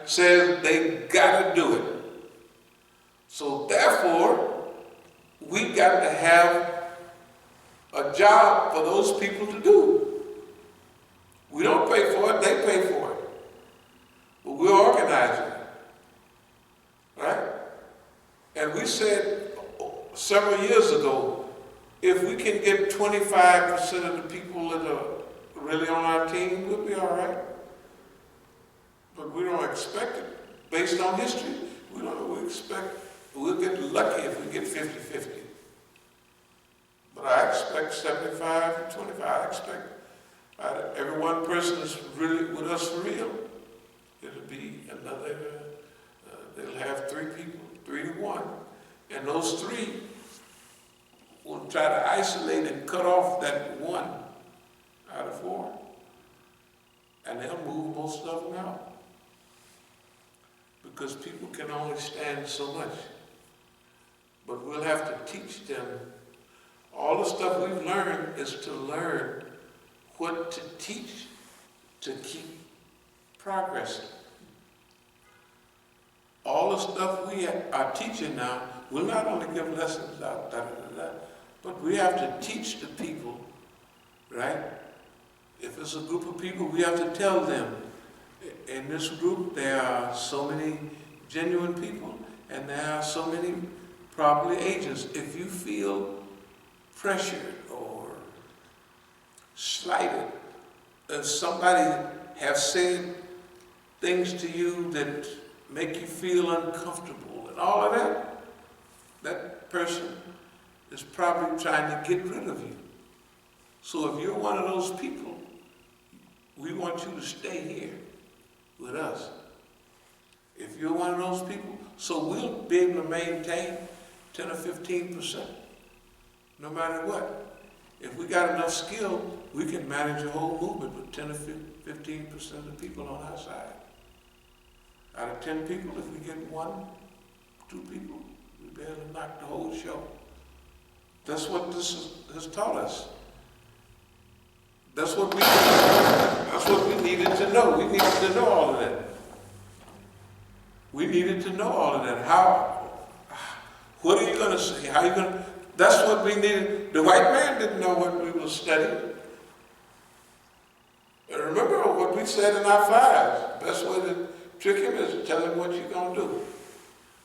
says they got to do it. So therefore, we got to have a job for those people to do. We don't pay for it, they pay for it. But we're organizing it, right? And we said several years ago, if we can get 25% of the people that are really on our team, we'll be all right. But we don't expect it. Based on history, we expect, we'll get lucky if we get 50-50. But I expect 75 to 25. I expect every one person is really with us for real. It'll be another, they'll have 3 people, 3 to 1. And those 3 will try to isolate and cut off that 1 out of 4. And they'll move most of them out. Because people can only stand so much. But we'll have to teach them. All the stuff we've learned is to learn what to teach to keep progressing. All the stuff we are teaching now, we'll not only give lessons out, but we have to teach the people, right? If it's a group of people, we have to tell them, in this group there are so many genuine people, and there are so many probably agents. If you feel pressured or slighted, if somebody has said things to you that make you feel uncomfortable and all of that, that person is probably trying to get rid of you. So if you're one of those people, we want you to stay here with us. If you're one of those people, so we'll be able to maintain 10 or 15%, no matter what. If we got enough skill, we can manage a whole movement with 10 or 15% of the people on our side. Out of 10 people, if we get 1, 2 people, we'll be able to knock the whole show. That's what this has taught us. That's what we needed to know. We needed to know all of that. We needed to know all of that. What are you going to say? How are you going to? That's what we needed. The white man didn't know what we were studying. And remember what we said in our flyers. Best way to trick him is to tell him what you're going to do.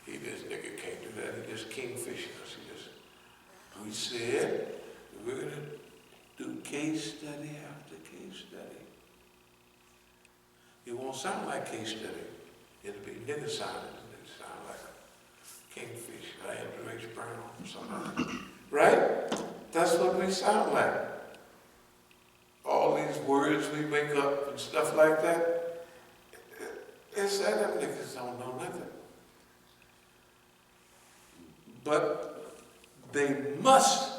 This nigga can't do that. He just kingfishing us. We said we're going to do case study after case study. It won't sound like case study. It'll be nigga sounding. It'll sound like a kingfish. I had to raise burn on somebody. Right? That's what we sound like. All these words we make up and stuff like that. It's that them niggas don't know nothing. But they must.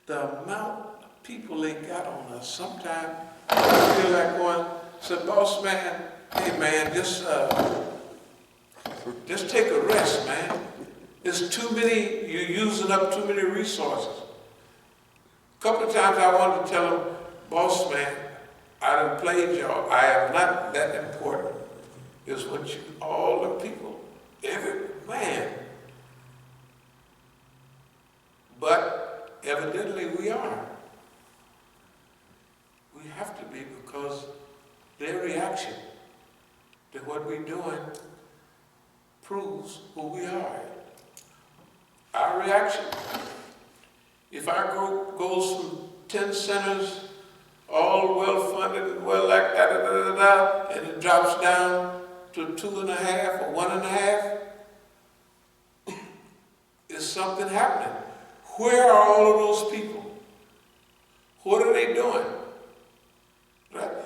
The amount of people they got on us, sometimes I feel like going, said, boss man, hey man, just take a rest, man. There's too many, you're using up too many resources. A couple of times I wanted to tell them, boss man, I done played y'all. I am not that important. It's what you, all the people, every man. But evidently we are. We have to be, because their reaction to what we're doing proves who we are. Our reaction. If our group goes from 10 centers, all well-funded and well like that, and it drops down to 2.5 or 1.5, is something happening. Where are all of those people? What are they doing? Right?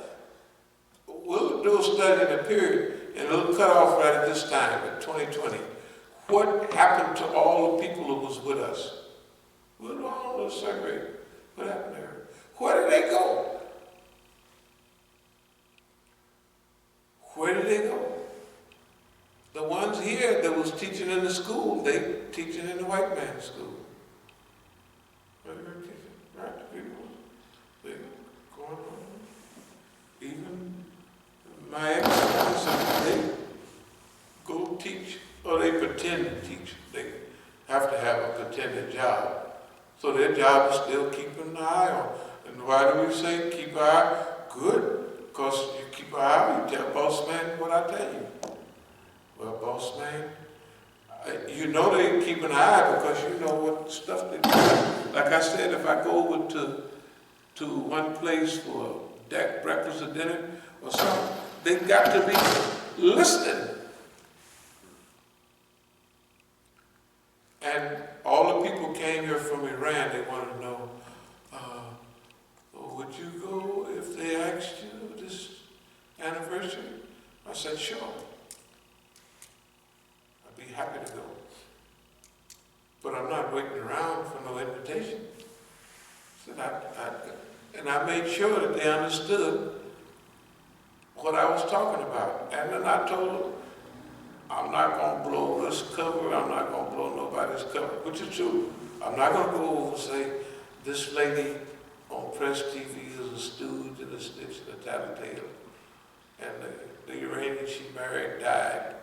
We'll do a study in a period, and it'll cut off right at this time, at 2020. What happened to all the people who was with us? We'll do all those survey. What happened there? Where did they go? Where did they go? The ones here that was teaching in the school, they teaching in the white man's school. Where they teaching? Right? The people, they going on. Even my ex-husband, pretend to teach. They have to have a pretended job. So their job is still keeping an eye on. And why do we say keep an eye? Good, because you keep an eye on, you tell boss man what I tell you. Well, boss man, you know they keep an eye because you know what stuff they do. Like I said, if I go over to one place for breakfast or dinner or something, they got to be listening. And all the people came here from Iran, they wanted to know, would you go if they asked you this anniversary? I said, sure. I'd be happy to go. But I'm not waiting around for no invitation. And I made sure that they understood what I was talking about. And then I told them, I'm not going to blow this cover, I'm not going to blow nobody's cover, which is true. I'm not going to go over and say, this lady on Press TV is a stooge and a snitch and a tattletale. And the Iranian she married died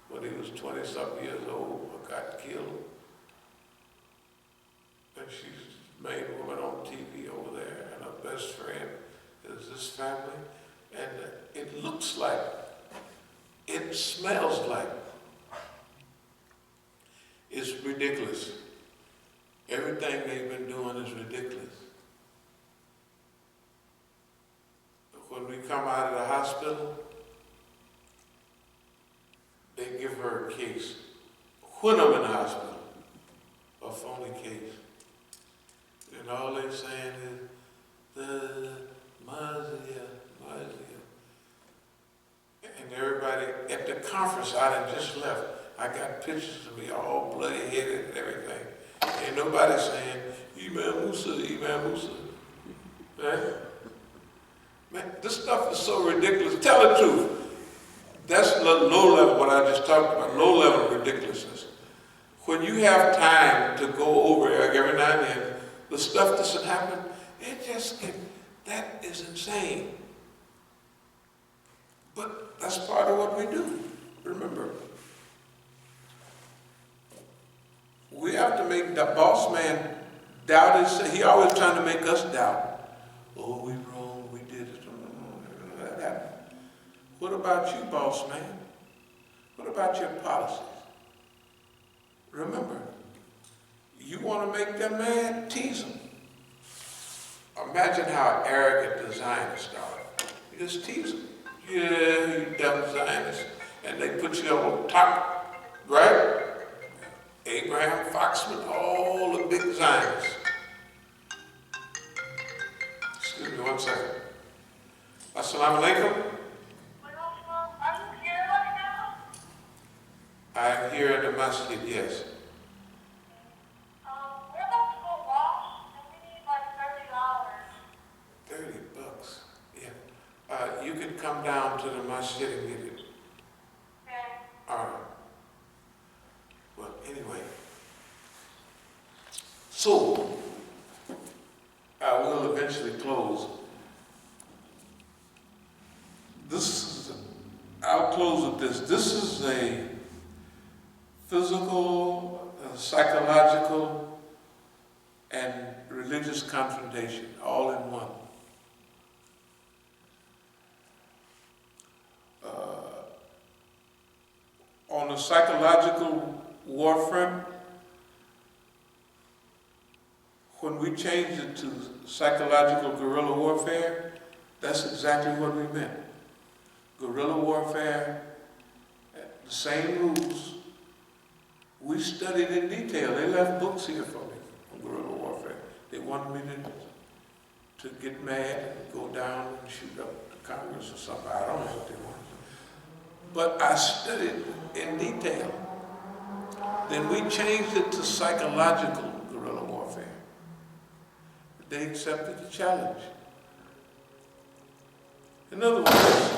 when he was 20-something years old or got killed. And she's the main woman on TV over there, and her best friend is this family. And it looks like, it smells like, it's ridiculous. Everything they've been doing is ridiculous. When we come out of the hospital, they give her a case. When I'm in the hospital, a phony case. And all they're saying is, the Masjid. And everybody, at the conference I done just left, I got pictures of me all bloody-headed and everything. Ain't nobody saying, Imam Musa, Imam Musa. Right? Man, this stuff is so ridiculous. Tell the truth. That's low level, what I just talked about, low level ridiculousness. When you have time to go over it every now and then, the stuff that's happening, it just that is insane. But that's part of what we do. Remember, we have to make the boss man doubt his. He always trying to make us doubt. Oh, we wrong, we did it. That happened. What about you, boss man? What about your policies? Remember, you want to make them mad? Tease them. Imagine how arrogant the Zionists are. You just tease them. Yeah, you dumb Zionists. And they put you on top, right? Abraham Foxman, all the big Zionists. Excuse me 1 second. As-salamu alaikum. Are you here right now? I am here at the Masjid, yes. We're about to go wash, and we need like $30. $30, yeah. You can come down to the Masjid and get it. Okay. All right. Well, anyway. So, I will eventually close. I'll close with this. This is a physical, psychological, and religious confrontation all in one. On the psychological warfront, when we changed it to psychological guerrilla warfare, that's exactly what we meant. Guerrilla warfare, the same rules. We studied in detail. They left books here for me on guerrilla warfare. They wanted me to get mad and go down and shoot up the Congress or something. I don't know what they wanted. But I studied in detail. Then we changed it to psychological guerrilla warfare. They accepted the challenge. In other words,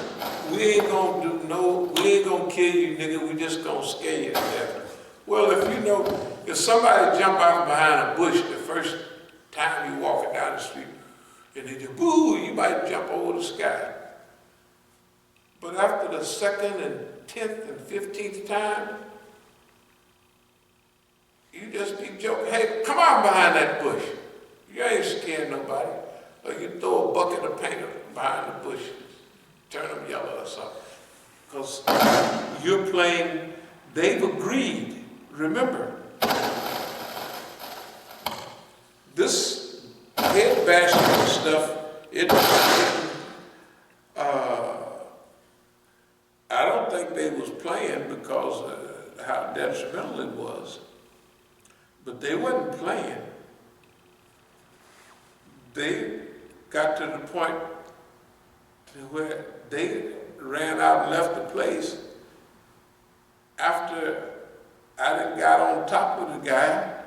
we ain't gonna kill you, nigga, we just gonna scare you to death. Well, if somebody jump out behind a bush the first time you walking down the street, and they do boo, you might jump over the sky. But after the second and 10th and 15th time, You just be joking. Hey, come on behind that bush. You ain't scaring nobody. Or you throw a bucket of paint behind the bush, turn them yellow or something. Because you're playing, they've agreed. Remember, this head bashing stuff, I don't think they was playing because of how detrimental it was. But they wasn't playing. They got to the point to where they ran out and left the place after I done got on top of the guy.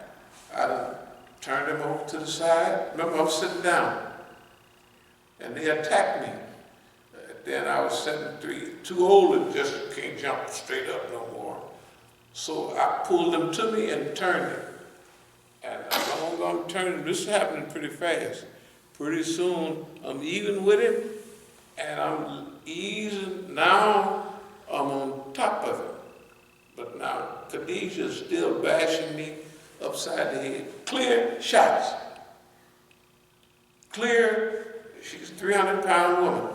I done turned him over to the side. Remember, I was sitting down and they attacked me. Then I was 7'3", too old and just can't jump straight up no more. So I pulled him to me and turned him. And I'm turning, this is happening pretty fast. Pretty soon, I'm even with him, and I'm easing, now I'm on top of him. But now, Khadijah's still bashing me upside the head. Clear shots. Clear, she's a 300-pound woman.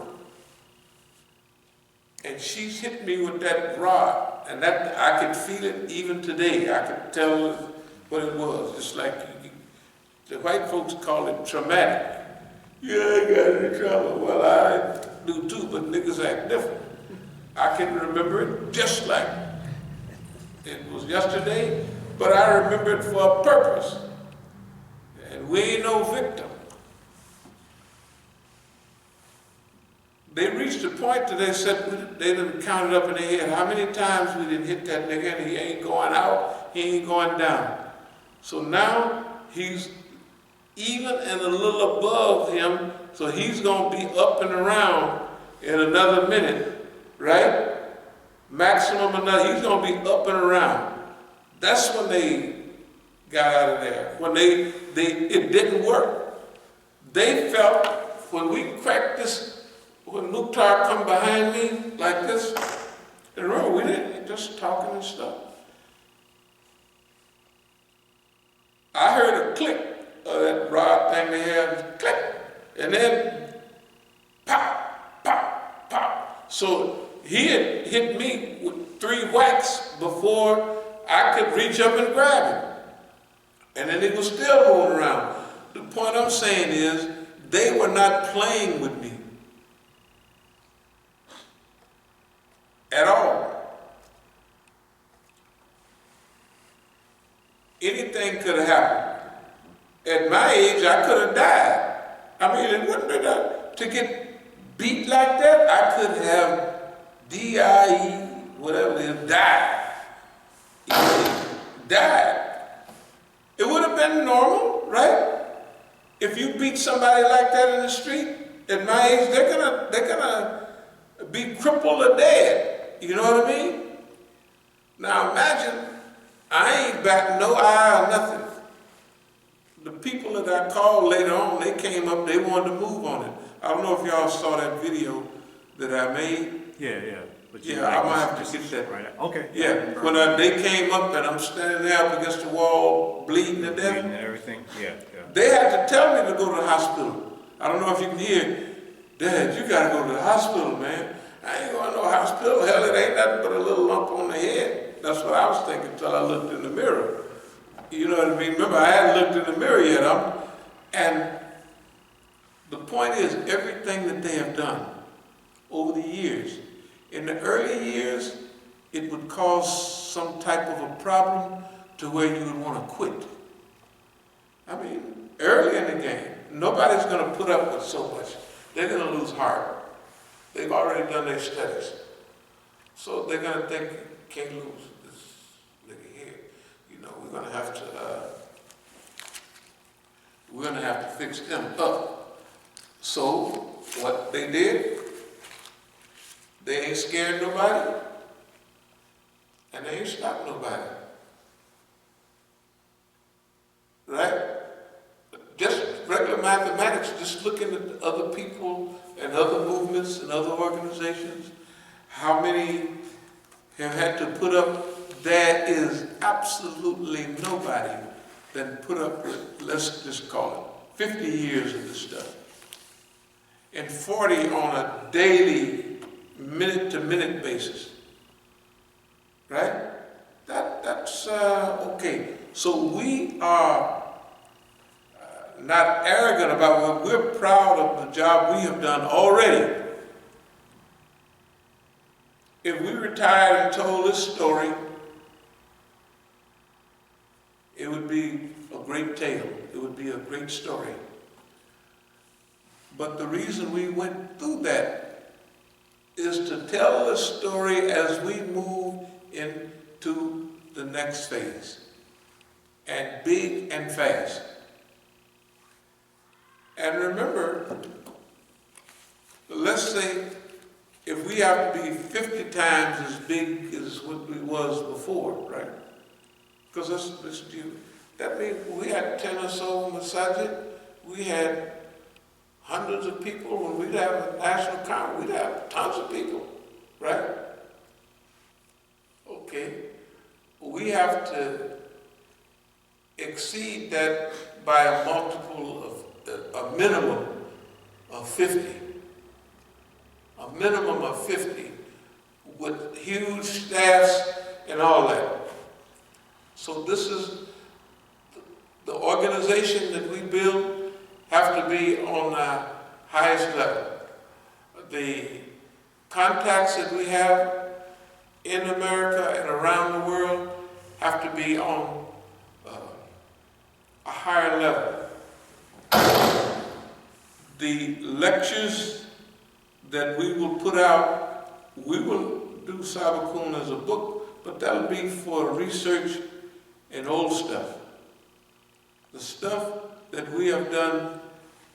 And she's hit me with that rod, and that I could feel it even today. I could tell what it was. It's like the white folks call it traumatic. Yeah, I got in trouble. Well, I do too, but niggas act different. I can remember it just like it was yesterday, but I remember it for a purpose. And we ain't no victim. They reached a point that they said, they done counted up in their head how many times we didn't hit that nigga, and he ain't going out, he ain't going down. So now he's even and a little above him, so he's gonna be up and around in another minute, right? Maximum another, he's gonna be up and around. That's when they got out of there. When it didn't work. They felt when we cracked this, when Mukhtar come behind me like this, and remember, we didn't just talking and stuff. I heard a click of that rod thing they have, click, and then pop, pop, pop. So he had hit me with 3 whacks before I could reach up and grab him. And then he was still moving around. The point I'm saying is, they were not playing with me at all. Anything could have happened. At my age, I could have died. I mean, it wouldn't be that. To get beat like that, I could have D-I-E, whatever it is, died. Died. It would have been normal, right? If you beat somebody like that in the street, at my age, they're gonna be crippled or dead. You know what I mean? Now imagine, I ain't batting no eye or nothing. The people that I called later on, they came up, they wanted to move on it. I don't know if y'all saw that video that I made. Yeah. But I might have to get that. Right. Okay. Yeah, when they came up and I'm standing there up against the wall, bleeding to death. Bleeding and everything. Yeah. They had to tell me to go to the hospital. I don't know if you can hear, Dad, you gotta go to the hospital, man. I ain't going to no hospital. Hell, it ain't nothing but a little lump on the head. That's what I was thinking until I looked in the mirror. You know what I mean? Remember, I hadn't looked in the mirror yet. And the point is, everything that they have done over the years, in the early years, it would cause some type of a problem to where you would want to quit. I mean, early in the game, nobody's going to put up with so much. They're going to lose heart. They've already done their studies. So they're going to think, can't lose this nigga here. You know, we're going to have to fix them up. So what they did, they ain't scared nobody, and they ain't stopped nobody. Right? Just regular mathematics, just looking at other people and other movements and other organizations, how many have had to put up there is absolutely nobody that put up with, let's just call it, 50 years of this stuff. And 40 on a daily, minute-to-minute basis. Right? That's okay. So we are not arrogant about it. We're proud of the job we have done already. If we retired and told this story, it would be a great tale. It would be a great story. But the reason we went through that is to tell the story as we move into the next phase, and big and fast. And remember, let's say if we have to be 50 times as big as what we was before, right? Because that means we had 10 or so Masjid, we had hundreds of people. When we'd have a national conference, we'd have tons of people, right? Okay. We have to exceed that by a multiple of a minimum of 50. A minimum of 50 with huge staffs and all that. So this is the organization that we build have to be on the highest level. The contacts that we have in America and around the world have to be on a higher level. The lectures that we will put out, we will do As-Sabiqun as a book, but that'll be for research and old stuff. The stuff that we have done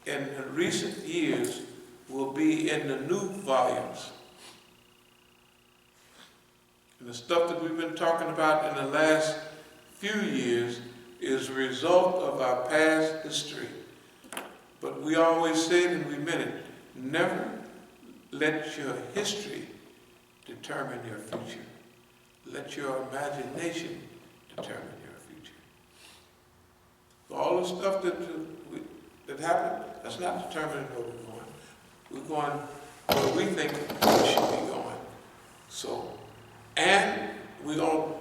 in recent years will be in the new volumes. And the stuff that we've been talking about in the last few years is a result of our past history. But we always said, and we meant it, never let your history determine your future. Let your imagination determine your future. So all the stuff that happened, that's not determining where we're going. We're going where we think we should be going. So, and we're going to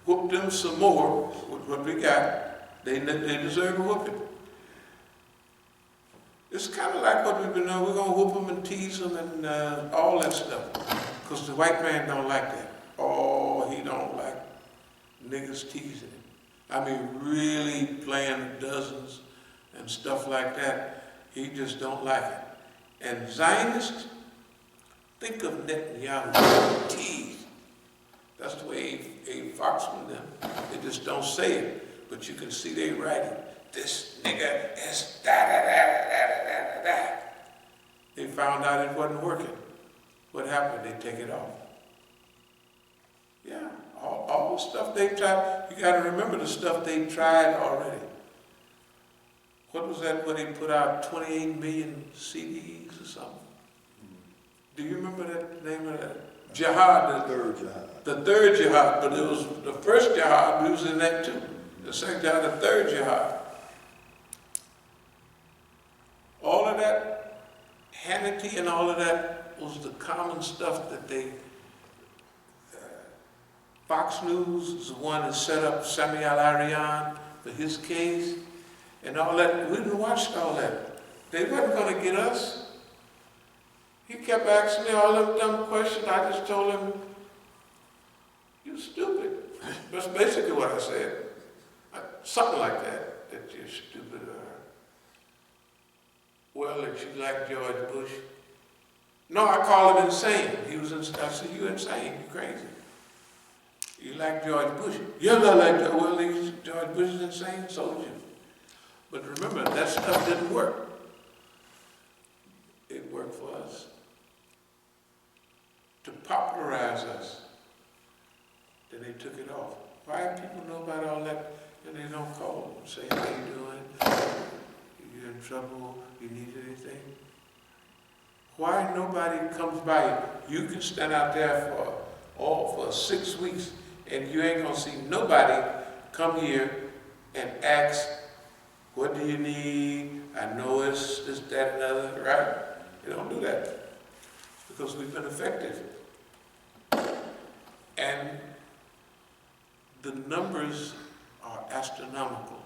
whoop them some more with what we got. They deserve a whooping. It's kind of like what we've been doing. We're going to whoop them and tease them and all that stuff. Because the white man don't like that. Oh, he don't like niggas teasing him. I mean, really playing dozens and stuff like that. He just don't like it. And Zionists, think of Netanyahu tease. That's the way he fox with them. They just don't say it, but you can see they writing. This nigga is da-da-da-da-da-da-da. They found out it wasn't working. What happened? They take it off. Yeah, all the stuff they tried. You got to remember the stuff they tried already. What was that when they put out 28 million CDs or something? Do you remember that name of that? Jihad. The third jihad. The third jihad, but it was the first jihad, we was in that too. The second jihad, the third jihad. All of that, Hannity and all of that was the common stuff that they, Fox News is the one that set up Sami al-Arian for his case and all that. We didn't watch all that. They weren't going to get us. He kept asking me all them dumb questions. I just told him, "You stupid." That's basically what I said. Something like that, that you're stupid or, well, that you like George Bush. No, I called him insane. He was insane. I said, "You insane, you crazy. You like George Bush." "Yes, I like George." "Well, George Bush is insane, so did you." But remember, that stuff didn't work. It worked for us. To popularize us. Then they took it off. Why people know about all that and they don't call and say, "How you doing? You in trouble? You need anything?" Why nobody comes by you? You can stand out there for 6 weeks And you ain't gonna see nobody come here and ask, what do you need? I know it's this, that, and other, right? They don't do that because we've been effective. And the numbers are astronomical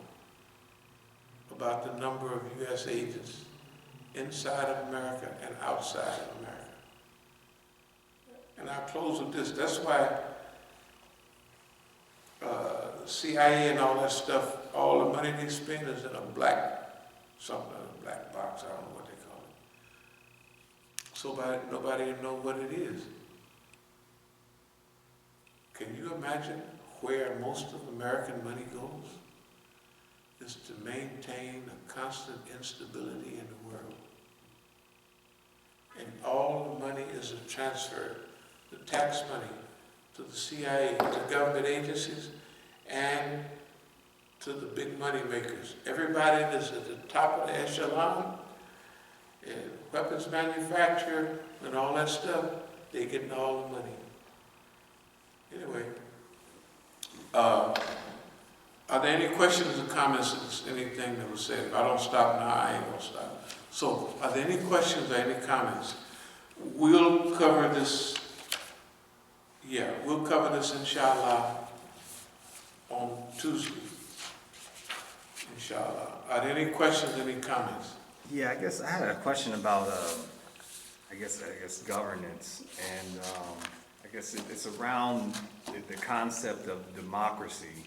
about the number of U.S. agents inside of America and outside of America. And I'll close with this. That's why CIA and all that stuff, all the money they spend is in a black, something, a black box, I don't know what they call it. So nobody will know what it is. Can you imagine where most of American money goes? Is to maintain a constant instability in the world. And all the money is a transfer, the tax money, to the CIA, to government agencies, and to the big money makers. Everybody that's at the top of the echelon, and weapons manufacturer, and all that stuff, they're getting all the money. Anyway, are there any questions or comments, anything that was said? If I don't stop now, I ain't gonna stop. So, are there any questions or any comments? We'll cover this, we'll cover this, inshallah, on Tuesday. Inshallah. Are there any questions, any comments? Yeah, I guess I had a question about, I guess governance, and I guess it's around the concept of democracy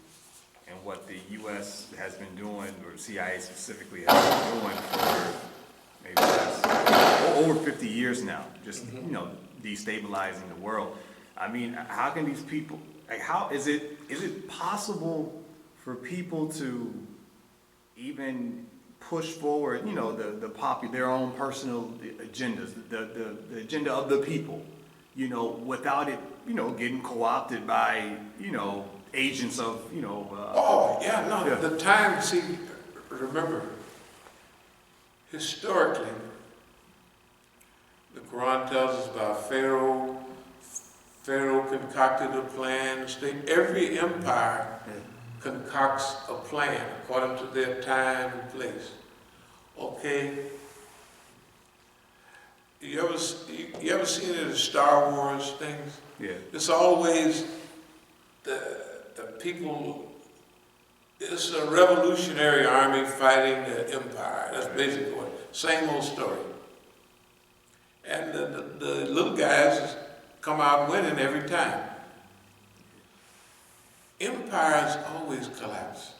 and what the U.S. has been doing, or CIA specifically has been doing for maybe over 50 years now, just destabilizing the world. I mean, how can these people? Like, how is it possible for people to even push forward, their own personal agendas, the agenda of the people, without it, getting co-opted by, agents of, The time, see, remember, historically, the Quran tells us about Pharaoh. Pharaoh concocted a plan. Every empire concocts a plan according to their time and place. Okay? You ever seen it in Star Wars things? Yeah. It's always the people, it's a revolutionary army fighting the empire. That's basically what, same old story. And the little guys come out winning every time. Empires always collapse.